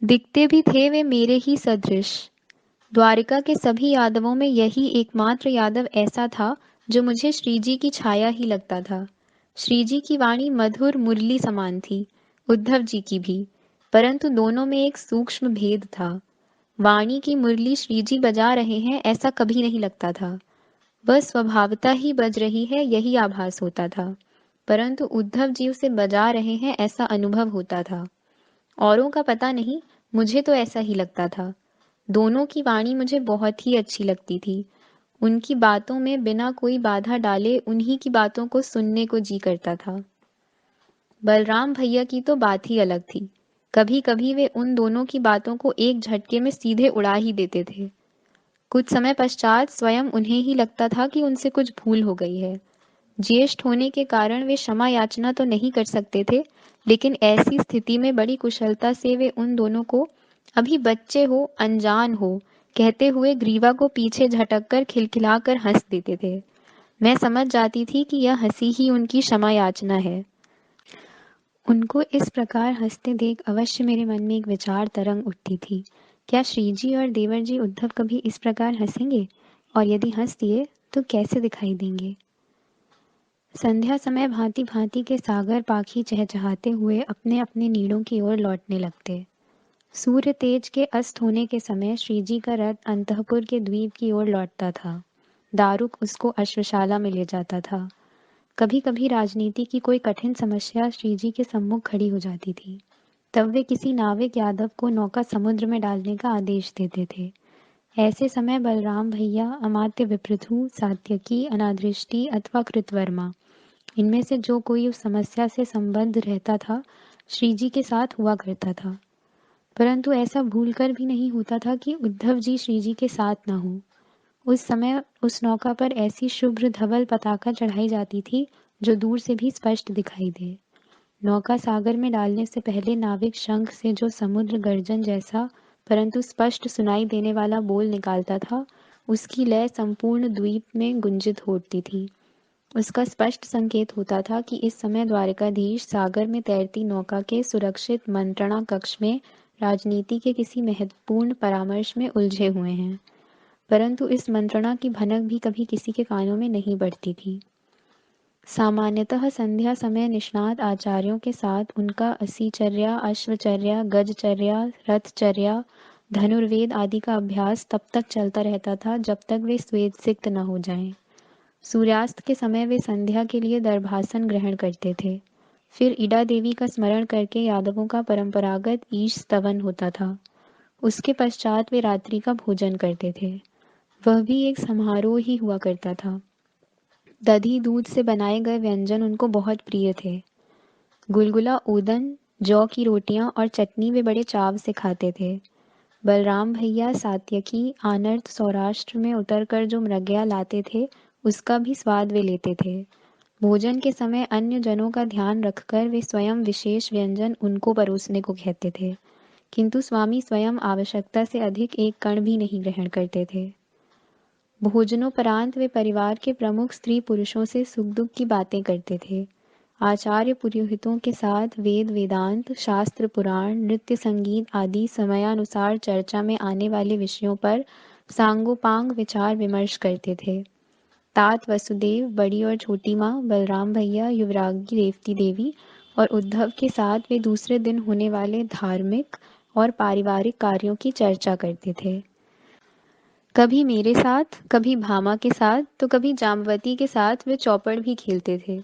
दिखते भी थे वे मेरे ही सदृश। द्वारिका के सभी यादवों में यही एकमात्र यादव ऐसा था जो मुझे श्रीजी की छाया ही लगता था। श्रीजी की वाणी मधुर मुरली समान थी, उद्धव जी की भी, परंतु दोनों में एक सूक्ष्म भेद था। वाणी की मुरली श्रीजी बजा रहे हैं ऐसा कभी नहीं लगता था, वह स्वभावतः ही बज रही है यही आभास होता था, परंतु उद्धव जी उसे बजा रहे हैं ऐसा अनुभव होता था। औरों का पता नहीं, मुझे तो ऐसा ही लगता था। दोनों की वाणी मुझे बहुत ही अच्छी लगती थी। उनकी बातों में बिना कोई बाधा डाले उन्हीं की बातों को सुनने को जी करता था। बलराम भैया की तो बात ही अलग थी। कभी कभी वे उन दोनों की बातों को एक झटके में सीधे उड़ा ही देते थे। कुछ समय पश्चात स्वयं उन्हें ही लगता था कि उनसे कुछ भूल हो गई है। ज्येष्ठ होने के कारण वे क्षमा याचना तो नहीं कर सकते थे, लेकिन ऐसी स्थिति में बड़ी कुशलता से वे उन दोनों को अभी बच्चे हो, अनजान हो, कहते हुए ग्रीवा को पीछे झटक कर खिलखिलाकर हंस देते थे। मैं समझ जाती थी कि यह हंसी ही उनकी क्षमा याचना है। उनको इस प्रकार हंसते देख अवश्य मेरे मन में एक विचार तरंग उठती थी। क्या श्रीजी और देवर जी उद्धव कभी इस प्रकार हंसेंगे? और यदि हंस दिए तो कैसे दिखाई देंगे? संध्या समय भांति भांति के सागर पाखी चहचहाते हुए अपने अपने नीड़ों की ओर लौटने लगते। सूर्य तेज के अस्त होने के समय श्रीजी का रथ अंतःपुर के द्वीप की ओर लौटता था। दारुक उसको अश्वशाला में ले जाता था। कभी कभी राजनीति की कोई कठिन समस्या श्रीजी के सम्मुख खड़ी हो जाती थी। तब वे किसी नाविक यादव को नौका समुद्र में डालने का आदेश देते थे। ऐसे समय बलराम भैया, अमात्य विपृथु, सात्यकी, अनादृष्टि अथवा कृतवर्मा, इनमें से जो कोई उस समस्या से संबद्ध रहता था, श्रीजी के साथ हुआ करता था। परंतु ऐसा भूलकर भी नहीं होता था कि उद्धव जी श्रीजी के साथ न हो। उस समय उस नौका पर ऐसी शुभ्र धवल पताका चढ़ाई जाती थी जो दूर से भी स्पष्ट दिखाई दे। नौका सागर में डालने से पहले नाविक शंख से जो समुद्र गर्जन जैसा परंतु स्पष्ट सुनाई देने वाला बोल निकालता था, उसकी लय संपूर्ण द्वीप में गुंजित होती थी। उसका स्पष्ट संकेत होता था कि इस समय द्वारिकाधीश सागर में तैरती नौका के सुरक्षित मंत्रणा कक्ष में राजनीति के किसी महत्वपूर्ण परामर्श में उलझे हुए हैं, परंतु इस मंत्रणा की भनक भी कभी किसी के कानों में नहीं पड़ती थी। सामान्यतः संध्या समय निष्णात आचार्यों के साथ उनका असीचर्या, अश्वचर्या, गजचर्या, रथचर्या, धनुर्वेद आदि का अभ्यास तब तक चलता रहता था जब तक वे स्वेद सिक्त न हो जाएं। सूर्यास्त के समय वे संध्या के लिए दर्भासन ग्रहण करते थे। फिर इडा देवी का स्मरण करके यादवों का परंपरागत ईश स्तवन होता था। उसके पश्चात वे रात्रि का भोजन करते थे। वह भी एक समारोह ही हुआ करता था। दधी दूध से बनाए गए व्यंजन उनको बहुत प्रिय थे। गुलगुला, ओदन, जौ की रोटियां और चटनी वे बड़े चाव से खाते थे। बलराम भैया सात्यकी, आनर्त सौराष्ट्र में उतरकर जो मृगया लाते थे, उसका भी स्वाद वे लेते थे। भोजन के समय अन्य जनों का ध्यान रखकर वे स्वयं विशेष व्यंजन उनको परोसने को कहते थे, किंतु स्वामी स्वयं आवश्यकता से अधिक एक कण भी नहीं ग्रहण करते थे। भोजनोपरांत वे परिवार के प्रमुख स्त्री पुरुषों से सुख दुख की बातें करते थे। आचार्य पुरोहितों के साथ वेद वेदांत, शास्त्र पुराण, नृत्य संगीत आदि समयानुसार चर्चा में आने वाले विषयों पर सांगोपांग विचार विमर्श करते थे। तात वसुदेव, बड़ी और छोटी माँ, बलराम भैया, युवरागी रेवती देवी और उद्धव के साथ वे दूसरे दिन होने वाले धार्मिक, और पारिवारिक कार्यों की चर्चा करते थे। कभी मेरे साथ, कभी भामा के साथ, तो कभी जाम्बवती के साथ वे चौपड़ भी खेलते थे।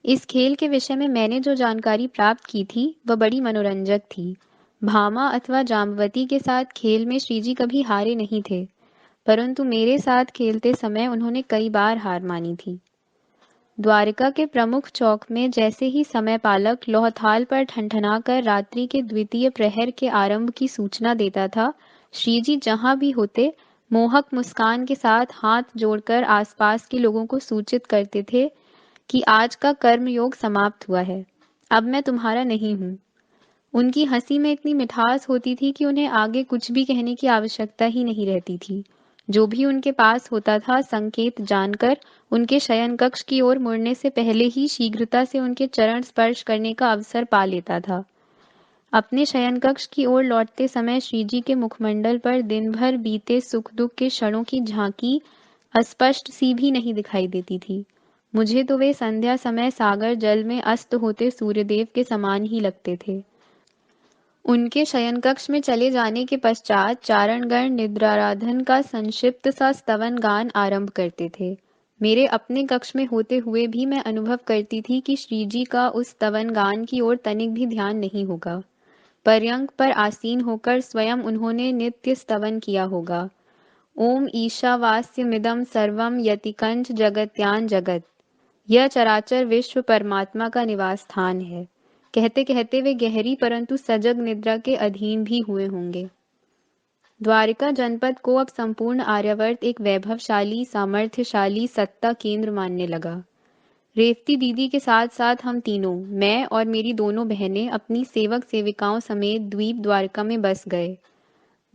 इस खेल के विषय में मैंने जो जानकारी प्राप्त की थी वह बड़ी मनोरंजक थी। भामा अथवा जाम्बवती के साथ खेल में श्रीजी कभी हारे नहीं थे, परंतु मेरे साथ खेलते समय उन्होंने कई बार हार मानी थी। द्वारिका के प्रमुख चौक में जैसे ही समय पालक लौहथाल पर ठनठनाकर रात्रि के द्वितीय प्रहर के आरंभ की सूचना देता था, श्रीजी जहां भी होते मोहक मुस्कान के साथ हाथ जोड़कर आसपास के लोगों को सूचित करते थे कि आज का कर्मयोग समाप्त हुआ है, अब मैं तुम्हारा नहीं हूँ। उनकी हंसी में इतनी मिठास होती थी कि उन्हें आगे कुछ भी कहने की आवश्यकता ही नहीं रहती थी। जो भी उनके पास होता था संकेत जानकर उनके शयन कक्ष की ओर मुड़ने से पहले ही शीघ्रता से उनके चरण स्पर्श करने का अवसर पा लेता था। अपने शयन कक्ष की ओर लौटते समय श्रीजी के मुखमंडल पर दिन भर बीते सुख दुख के क्षणों की झांकी अस्पष्ट सी भी नहीं दिखाई देती थी। मुझे तो वे संध्या समय सागर जल में अस्त होते सूर्यदेव के समान ही लगते थे। उनके शयनकक्ष में चले जाने के पश्चात चारणगण निद्राराधन का संक्षिप्त सा स्तवन गान आरंभ करते थे। मेरे अपने कक्ष में होते हुए भी मैं अनुभव करती थी कि श्रीजी का उस स्तवन गान की ओर तनिक भी ध्यान नहीं होगा। पर्यंक पर आसीन होकर स्वयं उन्होंने नित्य स्तवन किया होगा। ओम ईशावास्यमिदं सर्वं यतिकंच जगत्यान जगत। यह चराचर विश्व परमात्मा का निवास स्थान है। कहते कहते वे गहरी परंतु सजग निद्रा के अधीन भी हुए होंगे। द्वारिका जनपद को अब संपूर्ण आर्यावर्त एक वैभवशाली सामर्थ्यशाली सत्ता केंद्र मानने लगा। रेवती दीदी के साथ साथ हम तीनों, मैं और मेरी दोनों बहनें अपनी सेवक सेविकाओं समेत द्वीप द्वारिका में बस गए।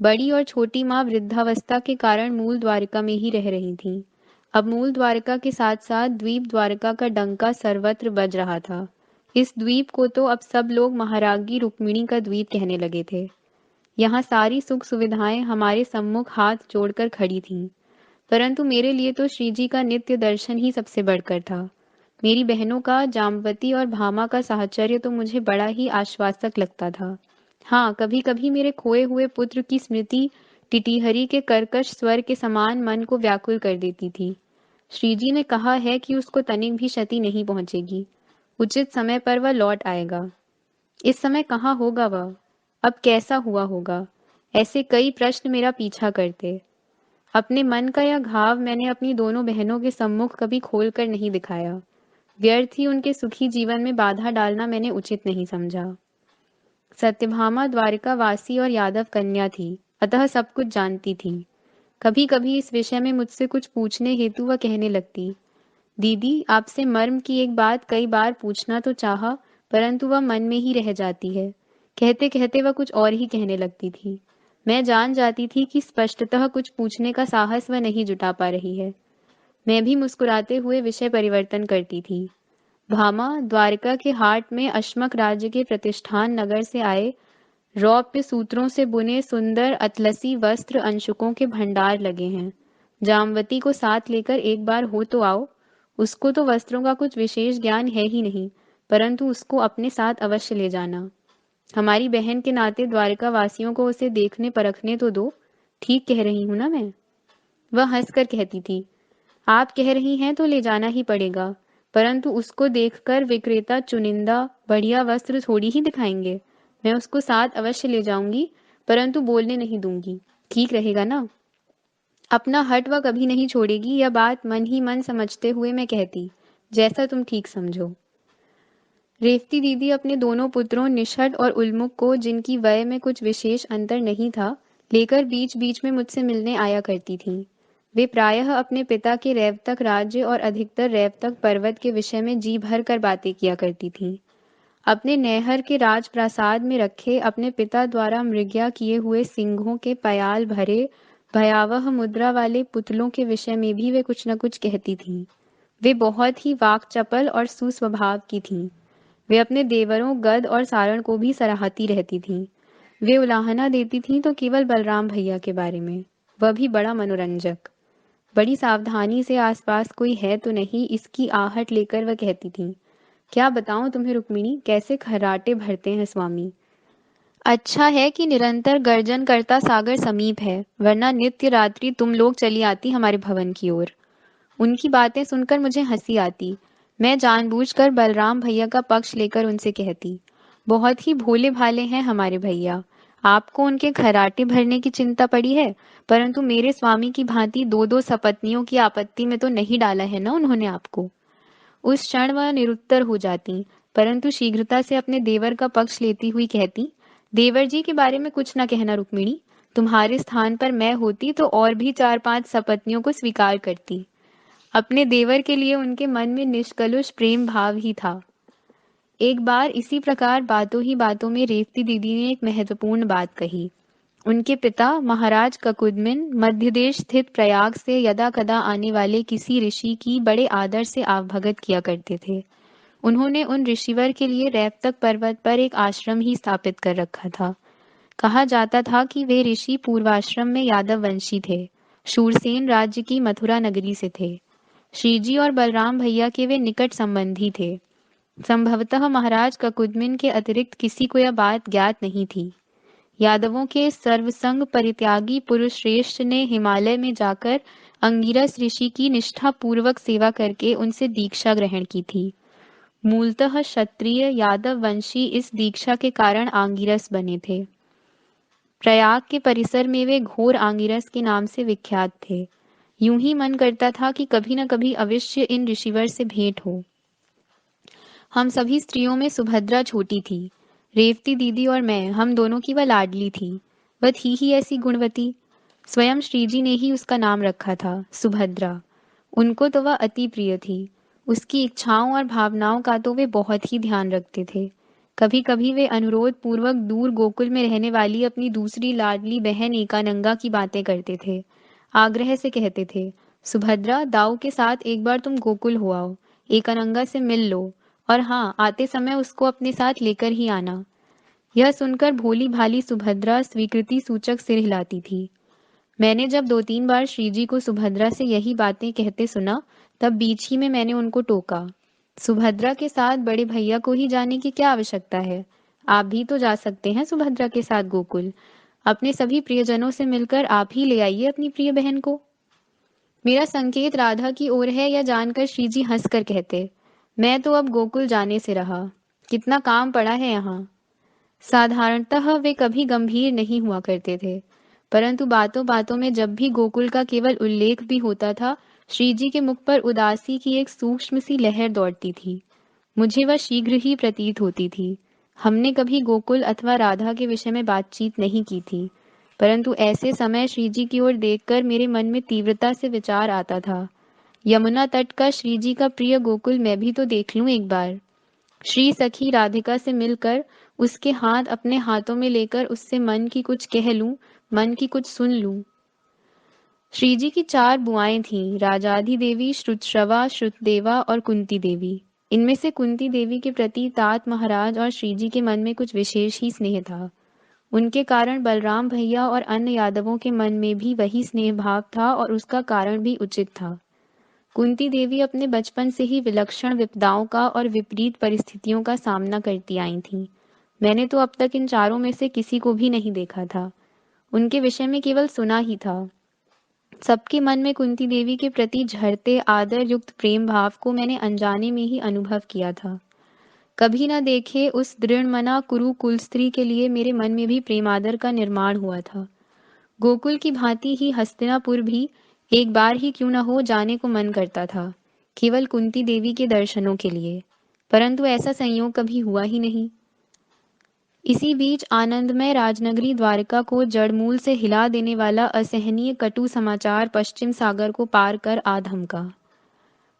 बड़ी और छोटी माँ वृद्धावस्था के कारण मूल द्वारिका में ही रह रही थीं। अब मूल द्वारिका के साथ साथ द्वीप द्वारिका का डंका सर्वत्र बज रहा था। इस द्वीप को तो अब सब लोग महाराज्ञी रुक्मिणी का द्वीप कहने लगे थे। यहाँ सारी सुख सुविधाएं हमारे सम्मुख हाथ जोड़कर खड़ी थीं, परंतु मेरे लिए तो श्रीजी का नित्य दर्शन ही सबसे बढ़कर था। मेरी बहनों का, जाम्बवती और भामा का साहचर्य तो मुझे बड़ा ही आश्वासक लगता था। हाँ, कभी कभी मेरे खोए हुए पुत्र की स्मृति टिटिहरी के कर्कश स्वर के समान मन को व्याकुल कर देती थी। श्रीजी ने कहा है कि उसको तनिक भी क्षति नहीं पहुंचेगी। उचित समय पर वह लौट आएगा। इस समय कहाँ होगा वह? अब कैसा हुआ होगा? ऐसे कई प्रश्न मेरा पीछा करते। अपने मन का यह घाव मैंने अपनी दोनों बहनों के सम्मुख कभी खोलकर नहीं दिखाया। व्यर्थ ही उनके सुखी जीवन में बाधा डालना मैंने उचित नहीं समझा। सत्यभामा द्वारिका वासी और यादव कन्या थी, अतः सब कुछ जानती थी। कभी कभी इस विषय में मुझसे कुछ पूछने हेतु वह कहने लगती, दीदी आपसे मर्म की एक बात कई बार पूछना तो चाहा, परंतु वह मन में ही रह जाती है। कहते कहते वह कुछ और ही कहने लगती थी। मैं जान जाती थी कि स्पष्टतः कुछ पूछने का साहस वह नहीं जुटा पा रही है। मैं भी मुस्कुराते हुए विषय परिवर्तन करती थी। भामा, द्वारिका के हाट में अश्मक राज्य के प्रतिष्ठान नगर से आए रौप्य सूत्रों से बुने सुंदर अतलसी वस्त्र अंशुकों के भंडार लगे हैं। जामवती को साथ लेकर एक बार हो तो आओ। उसको तो वस्त्रों का कुछ विशेष ज्ञान है ही नहीं, परंतु उसको अपने साथ अवश्य ले जाना। हमारी बहन के नाते द्वारिका वासियों को उसे देखने परखने तो दो। ठीक कह रही हूं ना मैं? वह हंसकर कहती थी, आप कह रही हैं तो ले जाना ही पड़ेगा, परंतु उसको देखकर विक्रेता चुनिंदा बढ़िया वस्त्र थोड़ी ही दिखाएंगे। मैं उसको साथ अवश्य ले जाऊंगी, परंतु बोलने नहीं दूंगी। ठीक रहेगा ना? अपना हट वह कभी नहीं छोड़ेगी, यह बात मन ही मन समझते हुए मैं कहती, जैसा तुम ठीक समझो। रेवती दीदी अपने दोनों पुत्रों निषद और उल्मुख को, जिनकी वय में कुछ विशेष अंतर नहीं था, लेकर बीच बीच में मुझसे मिलने आया करती थीं। वे प्रायः अपने पिता के रैवतक राज्य और अधिकतर रैवतक पर्वत के विषय में जी भर कर बातें किया करती थीं। अपने नैहर के राजप्रासाद में रखे अपने पिता द्वारा मृग्या किए हुए सिंहों के पयाल भरे भयावह मुद्रा वाले पुतलों के विषय में भी वे कुछ न कुछ कहती थीं। वे बहुत ही वाक्चपल और सुस्वभाव की थीं। वे अपने देवरों गद और सारण को भी सराहती रहती थीं। वे उलाहना देती थीं तो केवल बलराम भैया के बारे में, वह भी बड़ा मनोरंजक। बड़ी सावधानी से आसपास कोई है तो नहीं, इसकी आहट लेकर वह कहती थीं, क्या बताऊं तुम्हें रुक्मिणी, कैसे खर्राटे भरते हैं स्वामी। अच्छा है कि निरंतर गर्जन करता सागर समीप है, वरना नित्य रात्रि तुम लोग चली आती हमारे भवन की ओर। उनकी बातें सुनकर मुझे हंसी आती। मैं जानबूझकर बलराम भैया का पक्ष लेकर उनसे कहती, बहुत ही भोले भाले हैं हमारे भैया। आपको उनके खराटे भरने की चिंता पड़ी है, परंतु मेरे स्वामी की भांति दो दो सपत्नियों की आपत्ति में तो नहीं डाला है ना उन्होंने आपको। उस क्षण वह निरुत्तर हो जाती, परंतु शीघ्रता से अपने देवर का पक्ष लेती हुई कहती, देवर जी के बारे में कुछ न कहना रुक्मिणी। तुम्हारे स्थान पर मैं होती तो और भी 4-5 सपत्नियों को स्वीकार करती। अपने देवर के लिए उनके मन में निष्कलुष प्रेम भाव ही था। एक बार इसी प्रकार बातों ही बातों में रेवती दीदी ने एक महत्वपूर्ण बात कही। उनके पिता महाराज ककुदमिन मध्य देश स्थित प्रयाग से यदा कदा आने वाले किसी ऋषि की बड़े आदर से आवभगत किया करते थे। उन्होंने उन ऋषिवर के लिए रैवतक पर्वत पर एक आश्रम ही स्थापित कर रखा था। कहा जाता था कि वे ऋषि पूर्वाश्रम में यादव वंशी थे, शूरसेन राज्य की मथुरा नगरी से थे। श्रीजी और बलराम भैया के वे निकट संबंधी थे। संभवतः महाराज ककुदमिन के अतिरिक्त किसी को यह बात ज्ञात नहीं थी। यादवों के सर्वसंग परित्यागी पुरुष श्रेष्ठ ने हिमालय में जाकर अंगिरस ऋषि की निष्ठा पूर्वक सेवा करके उनसे दीक्षा ग्रहण की थी। मूलतः क्षत्रिय यादव वंशी इस दीक्षा के कारण आंगिरस बने थे। प्रयाग के परिसर में वे घोर आंगिरस के नाम से विख्यात थे। यूं ही मन करता था कि कभी न कभी अवश्य इन ऋषिवर से भेंट हो। हम सभी स्त्रियों में सुभद्रा छोटी थी। रेवती दीदी और मैं, हम दोनों की वह लाडली थी। वह थी ही ऐसी गुणवती। स्वयं श्रीजी ने ही उसका नाम रखा था, सुभद्रा। उनको तो वह अति प्रिय थी। उसकी इच्छाओं और भावनाओं का तो वे बहुत ही ध्यान रखते थे। कभी कभी वे अनुरोध पूर्वक दूर गोकुल में रहने वाली अपनी दूसरी लाडली बहन एकानंगा की बातें करते थे। आग्रह से कहते थे, सुभद्रा, दाऊ के साथ एक बार तुम गोकुल हो आओ, एकानंगा से मिल लो, और हाँ, आते समय उसको अपने साथ लेकर ही आना। यह सुनकर भोली भाली सुभद्रा स्वीकृति सूचक सिर हिलाती थी। मैंने जब 2-3 बार श्रीजी को सुभद्रा से यही बातें कहते सुना, तब बीच ही में मैंने उनको टोका, सुभद्रा के साथ बड़े भैया को ही जाने की क्या आवश्यकता है। आप भी तो जा सकते हैं सुभद्रा के साथ गोकुल। अपने सभी प्रियजनों से मिलकर आप ही ले आइए अपनी प्रिय बहन को। मेरा संकेत राधा की ओर है, यह जानकर श्रीजी हंसकर कहते, मैं तो अब गोकुल जाने से रहा, कितना काम पड़ा है यहाँ। साधारणतः वे कभी गंभीर नहीं हुआ करते थे, परंतु बातों बातों में जब भी गोकुल का केवल उल्लेख भी होता था, श्रीजी के मुख पर उदासी की एक सूक्ष्म सी लहर दौड़ती थी। मुझे वह शीघ्र ही प्रतीत होती थी। हमने कभी गोकुल अथवा राधा के विषय में बातचीत नहीं की थी, परंतु ऐसे समय श्रीजी की ओर देखकर मेरे मन में तीव्रता से विचार आता था, यमुना तट का श्रीजी का प्रिय गोकुल मैं भी तो देख लूं एक बार। श्री सखी राधिका से मिलकर उसके हाथ अपने हाथों में लेकर उससे मन की कुछ कह लूं, मन की कुछ सुन लूं। श्रीजी की 4 बुआएं थीं, राजाधि देवी, श्रुतश्रवा, श्रुतदेवा और कुंती देवी। इनमें से कुंती देवी के प्रति तात महाराज और श्रीजी के मन में कुछ विशेष ही स्नेह था। उनके कारण बलराम भैया और अन्य यादवों के मन में भी वही स्नेह भाव था और उसका कारण भी उचित था। कुंती देवी अपने बचपन से ही विलक्षण विपदाओं का और विपरीत परिस्थितियों का सामना करती आई थीं। मैंने तो अब तक इन चारों में से किसी को भी नहीं देखा था, उनके विषय में केवल सुना ही था। सबके मन में कुंती देवी के प्रति झरते आदर युक्त प्रेम भाव को मैंने अनजाने में ही अनुभव किया था। कभी न देखे उस दृढ़मना कुरु कुल स्त्री के लिए मेरे मन में भी प्रेमादर का निर्माण हुआ था। गोकुल की भांति ही हस्तिनापुर भी एक बार ही क्यों न हो जाने को मन करता था, केवल कुंती देवी के दर्शनों के लिए, परंतु ऐसा संयोग कभी हुआ ही नहीं। इसी बीच आनंदमय राजनगरी द्वारका को जड़मूल से हिला देने वाला असहनीय कटु समाचार पश्चिम सागर को पार कर आ धमका।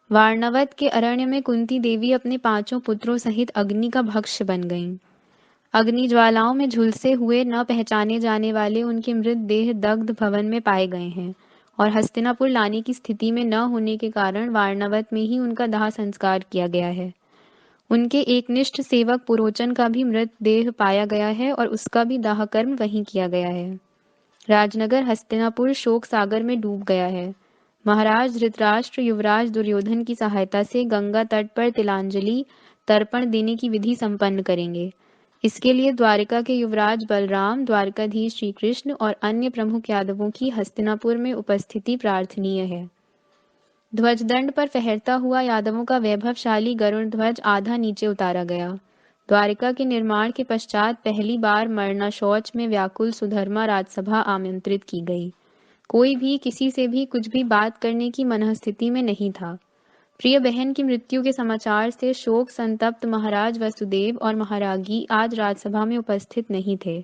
वारणावत के अरण्य में कुंती देवी अपने 5 पुत्रों सहित अग्नि का भक्ष्य बन गईं। अग्नि ज्वालाओं में झुलसे हुए न पहचाने जाने वाले उनके मृत देह दग्ध भवन में पाए गए हैं और हस्तिनापुर लाने की स्थिति में न होने के कारण वारणावत में ही उनका दाह संस्कार किया गया है। उनके एकनिष्ठ सेवक पुरोचन का भी मृत देह पाया गया है और उसका भी दाह कर्म वहीं किया गया है। राजनगर हस्तिनापुर शोक सागर में डूब गया है। महाराज धृतराष्ट्र युवराज दुर्योधन की सहायता से गंगा तट पर तिलांजलि तर्पण देने की विधि संपन्न करेंगे। इसके लिए द्वारिका के युवराज बलराम, द्वारकाधीश श्री कृष्ण और अन्य प्रमुख यादवों की हस्तिनापुर में उपस्थिति प्रार्थनीय है। ध्वजदंड पर फहरता हुआ यादवों का वैभवशाली गरुड़ ध्वज आधा नीचे उतारा गया। द्वारिका के निर्माण के पश्चात पहली बार मरणाशौच में व्याकुल सुधर्मा राजसभा आमंत्रित की गई। कोई भी किसी से भी कुछ भी बात करने की मनःस्थिति में नहीं था। प्रिय बहन की मृत्यु के समाचार से शोक संतप्त महाराज वसुदेव और महारागी आज राजसभा में उपस्थित नहीं थे।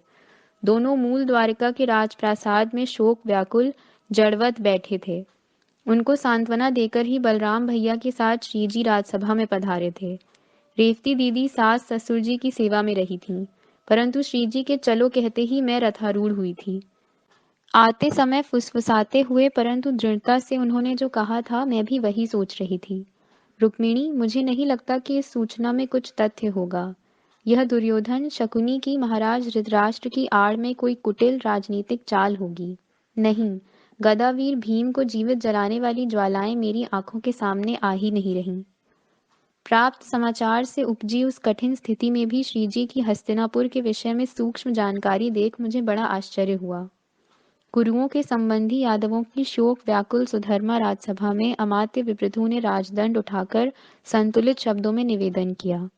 दोनों मूल द्वारिका के राजप्रासाद में शोक व्याकुल जड़वत बैठे थे। उनको सांत्वना देकर ही बलराम भैया के साथ श्रीजी राजसभा में पधारे थे। रेवती दीदी सास ससुर जी की सेवा में रही थीं, परंतु श्रीजी के चलो कहते ही मैं रथारूढ़ हुई थी। आते समय फुसफुसाते हुए परंतु दृढ़ता से उन्होंने जो कहा था मैं भी वही सोच रही थी। रुक्मिणी, मुझे नहीं लगता कि इस सूचना में कुछ तथ्य होगा। यह दुर्योधन शकुनी की महाराज धृतराष्ट्र की आड़ में कोई कुटिल राजनीतिक चाल होगी। नहीं, गदावीर भीम को जीवित जलाने वाली ज्वालाएं मेरी आंखों के सामने आ ही नहीं रहीं। प्राप्त समाचार से उपजी उस कठिन स्थिति में भी श्रीजी की हस्तिनापुर के विषय में सूक्ष्म जानकारी देख मुझे बड़ा आश्चर्य हुआ। कुरुओं के संबंधी यादवों की शोक व्याकुल सुधर्मा राजसभा में अमात्य विप्रथु ने राजदंड उठाकर संतुलित शब्दों में निवेदन किया।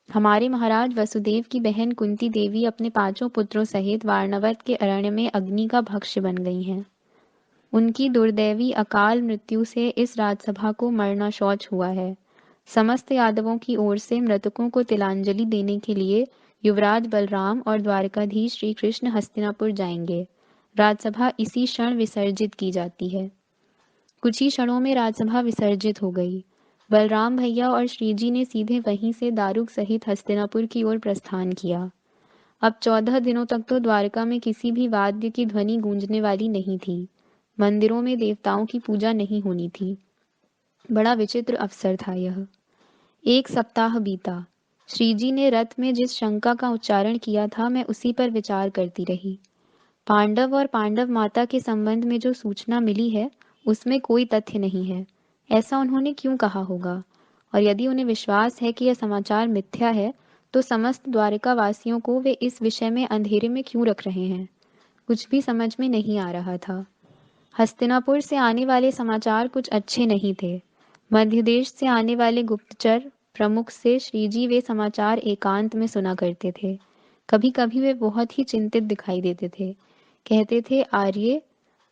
हमारे महाराज वसुदेव की बहन कुंती देवी अपने 5 पुत्रों सहित वारणवत के अरण्य में अग्नि का भक्ष्य बन गई हैं। उनकी दुर्दैवी अकाल मृत्यु से इस राजसभा को मरणाशौच हुआ है। समस्त यादवों की ओर से मृतकों को तिलांजलि देने के लिए युवराज बलराम और द्वारकाधीश श्री कृष्ण हस्तिनापुर जाएंगे। राजसभा इसी क्षण विसर्जित की जाती है। कुछ ही क्षणों में राजसभा विसर्जित हो गई। बलराम भैया और श्रीजी ने सीधे वहीं से दारुक सहित हस्तिनापुर की ओर प्रस्थान किया। अब 14 दिनों तक तो द्वारका में किसी भी वाद्य की ध्वनि गूंजने वाली नहीं थी। मंदिरों में देवताओं की पूजा नहीं होनी थी। बड़ा विचित्र अवसर था यह। 1 सप्ताह बीता। श्रीजी ने रथ में जिस शंका का उच्चारण किया था मैं उसी पर विचार करती रही। पांडव और पांडव माता के संबंध में जो सूचना मिली है उसमें कोई तथ्य नहीं है। ऐसा उन्होंने क्यों कहा होगा? और यदि उन्हें विश्वास है कि यह समाचार मिथ्या है तो समस्त द्वारिका वासियों को वे इस विषय में अंधेरे में क्यों रख रहे हैं? कुछ भी समझ में नहीं आ रहा था। हस्तिनापुर से आने वाले समाचार कुछ अच्छे नहीं थे। मध्य देश से आने वाले गुप्तचर प्रमुख से श्रीजी वे समाचार एकांत में सुना करते थे। कभी कभी वे बहुत ही चिंतित दिखाई देते थे। कहते थे, आर्य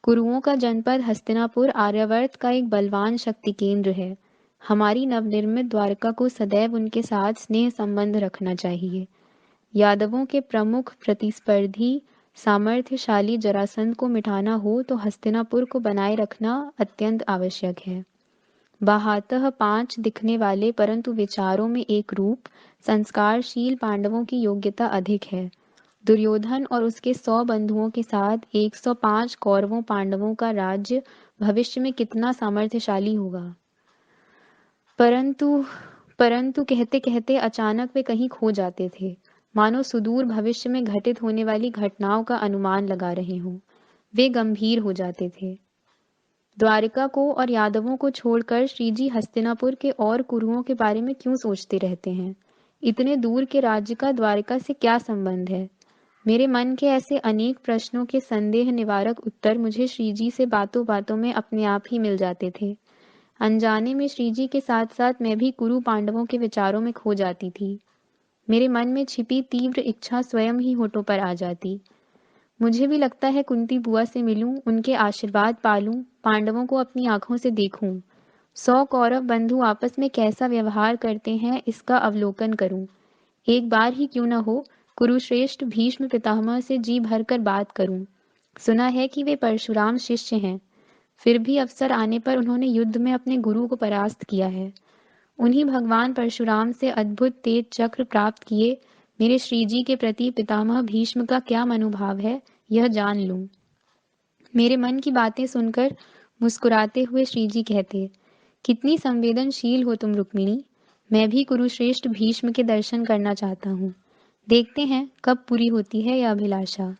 कुरुओं का जनपद हस्तिनापुर आर्यावर्त का एक बलवान शक्ति केंद्र है। हमारी नवनिर्मित द्वारका को सदैव उनके साथ स्नेह संबंध रखना चाहिए। यादवों के प्रमुख प्रतिस्पर्धी सामर्थ्यशाली जरासंध को मिटाना हो तो हस्तिनापुर को बनाए रखना अत्यंत आवश्यक है। बाहातः 5 दिखने वाले परंतु विचारों में एक रूप संस्कारशील पांडवों की योग्यता अधिक है। दुर्योधन और उसके 100 बंधुओं के साथ 105 कौरवों पांडवों का राज्य भविष्य में कितना सामर्थ्यशाली होगा। परंतु परंतु कहते कहते अचानक वे कहीं खो जाते थे, मानो सुदूर भविष्य में घटित होने वाली घटनाओं का अनुमान लगा रहे हों। वे गंभीर हो जाते थे। द्वारिका को और यादवों को छोड़कर श्रीजी हस्तिनापुर के और कुरुओं के बारे में क्यों सोचते रहते हैं? इतने दूर के राज्य का द्वारिका से क्या संबंध है? मेरे मन के ऐसे अनेक प्रश्नों के संदेह निवारक उत्तर मुझे श्रीजी से बातों बातों में अपने आप ही मिल जाते थे। अनजाने में श्रीजी के साथ साथ मैं भी कुरु पांडवों के विचारों में खो जाती थी। मेरे मन में छिपी तीव्र इच्छा स्वयं ही होठों पर आ जाती। मुझे भी लगता है कुंती बुआ से मिलूं, उनके आशीर्वाद पालूं, पांडवों को अपनी आंखों से देखूं। 100 कौरव बंधु आपस में कैसा व्यवहार करते हैं इसका अवलोकन करूं। एक बार ही क्यों न हो कुरुश्रेष्ठ भीष्म पितामह से जी भरकर बात करूं। सुना है कि वे परशुराम शिष्य हैं, फिर भी अवसर आने पर उन्होंने युद्ध में अपने गुरु को परास्त किया है। उन्हीं भगवान परशुराम से अद्भुत तेज चक्र प्राप्त किए मेरे श्रीजी के प्रति पितामह भीष्म का क्या मनोभाव है यह जान लूं। मेरे मन की बातें सुनकर मुस्कुराते हुए श्रीजी कहते, कितनी संवेदनशील हो तुम रुक्मिणी। मैं भी कुरुश्रेष्ठ भीष्म के दर्शन करना चाहता हूँ। देखते हैं कब पूरी होती है यह अभिलाषा।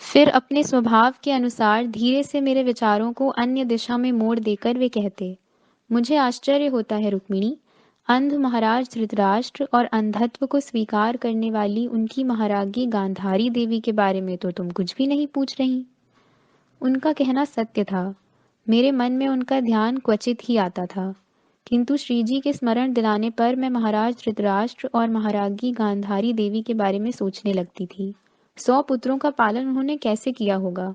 फिर अपने स्वभाव के अनुसार धीरे से मेरे विचारों को अन्य दिशा में मोड़ देकर वे कहते, मुझे आश्चर्य होता है रुक्मिणी, अंध महाराज धृतराष्ट्र और अंधत्व को स्वीकार करने वाली उनकी महारानी गांधारी देवी के बारे में तो तुम कुछ भी नहीं पूछ रही। उनका कहना सत्य था। मेरे मन में उनका ध्यान क्वचित ही आता था, किंतु श्रीजी के स्मरण दिलाने पर मैं महाराज धृतराष्ट्र और महारानी गांधारी देवी के बारे में सोचने लगती थी। 100 पुत्रों का पालन उन्होंने कैसे किया होगा?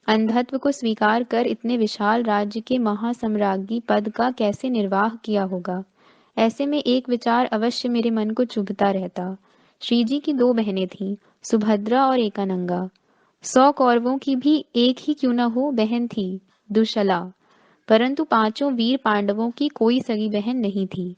अंधत्व को स्वीकार कर इतने विशाल राज्य के महासम्राज्ञी पद का कैसे निर्वाह किया होगा? ऐसे में एक विचार अवश्य मेरे मन को चुभता रहता। श्रीजी की 2 बहनें थीं, सुभद्रा और एकानंगा। 100 कौरवों की भी एक ही क्यों न हो बहन थी, दुशला। परंतु 5 वीर पांडवों की कोई सगी बहन नहीं थी।